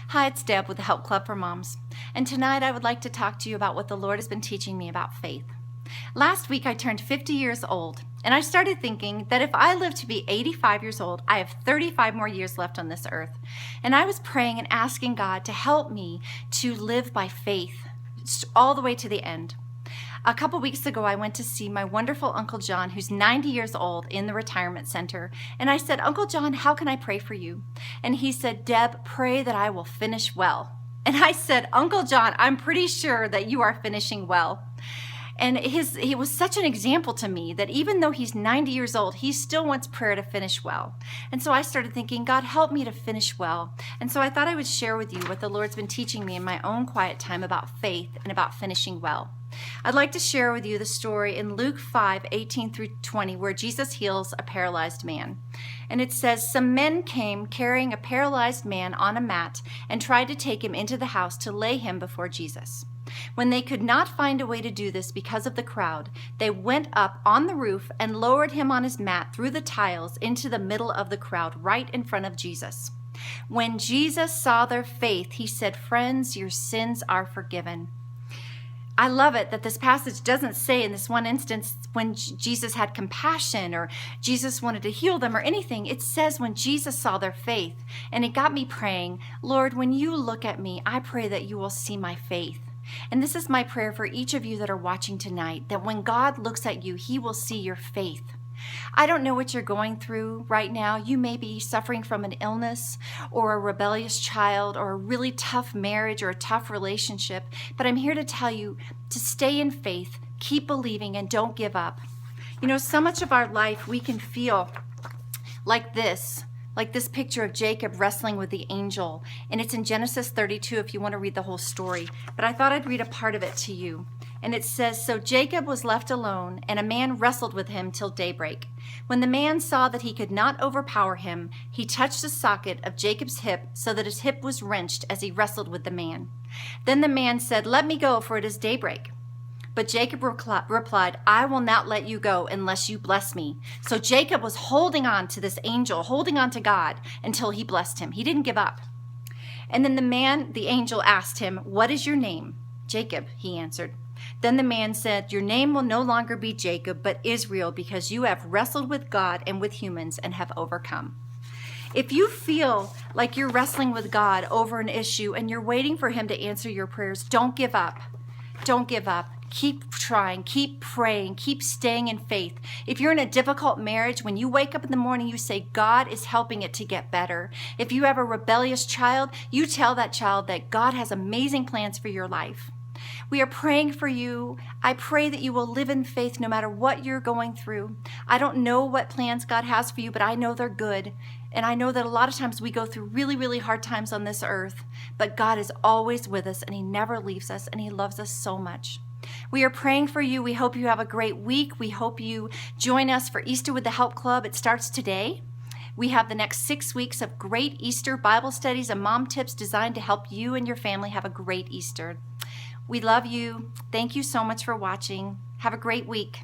Hi, it's Deb with the Help Club for Moms. And tonight I would like to talk to you about what the Lord has been teaching me about faith. Last week I turned 50 years old, and I started thinking that if I live to be 85 years old, I have 35 more years left on this earth. And I was praying and asking God to help me to live by faith all the way to the end. A couple weeks ago, I went to see my wonderful Uncle John, who's 90 years old, in the retirement center. And I said, Uncle John, how can I pray for you? And he said, Deb, pray that I will finish well. And I said, Uncle John, I'm pretty sure that you are finishing well. And he was such an example to me that even though he's 90 years old, he still wants prayer to finish well. And so I started thinking, God, help me to finish well. And so I thought I would share with you what the Lord's been teaching me in my own quiet time about faith and about finishing well. I'd like to share with you the story in Luke 5:18-20, where Jesus heals a paralyzed man. And it says, some men came carrying a paralyzed man on a mat and tried to take him into the house to lay him before Jesus. When they could not find a way to do this because of the crowd, they went up on the roof and lowered him on his mat through the tiles into the middle of the crowd, right in front of Jesus. When Jesus saw their faith, he said, friends, your sins are forgiven. I love it that this passage doesn't say in this one instance when Jesus had compassion or Jesus wanted to heal them or anything. It says when Jesus saw their faith. And it got me praying, Lord, when you look at me, I pray that you will see my faith. And this is my prayer for each of you that are watching tonight, that when God looks at you, he will see your faith. I don't know what you're going through right now. You may be suffering from an illness or a rebellious child or a really tough marriage or a tough relationship, but I'm here to tell you to stay in faith, keep believing, and don't give up. You know, so much of our life we can feel like this picture of Jacob wrestling with the angel, and it's in Genesis 32 if you want to read the whole story, but I thought I'd read a part of it to you. And it says, so Jacob was left alone, and a man wrestled with him till daybreak. When the man saw that he could not overpower him, he touched the socket of Jacob's hip so that his hip was wrenched as he wrestled with the man. Then the man said, let me go, for it is daybreak. But Jacob replied, I will not let you go unless you bless me. So Jacob was holding on to this angel, holding on to God until he blessed him. He didn't give up. And then the angel asked him, what is your name? Jacob, he answered. Then the man said, your name will no longer be Jacob, but Israel, because you have wrestled with God and with humans and have overcome. If you feel like you're wrestling with God over an issue and you're waiting for him to answer your prayers, don't give up. Don't give up. Keep trying, keep praying, keep staying in faith. If you're in a difficult marriage, when you wake up in the morning, you say, God is helping it to get better. If you have a rebellious child, you tell that child that God has amazing plans for your life. We are praying for you. I pray that you will live in faith no matter what you're going through. I don't know what plans God has for you, but I know they're good. And I know that a lot of times we go through really, really hard times on this earth, but God is always with us and he never leaves us and he loves us so much. We are praying for you. We hope you have a great week. We hope you join us for Easter with the Help Club. It starts today. We have the next 6 weeks of great Easter Bible studies and mom tips designed to help you and your family have a great Easter. We love you. Thank you so much for watching. Have a great week.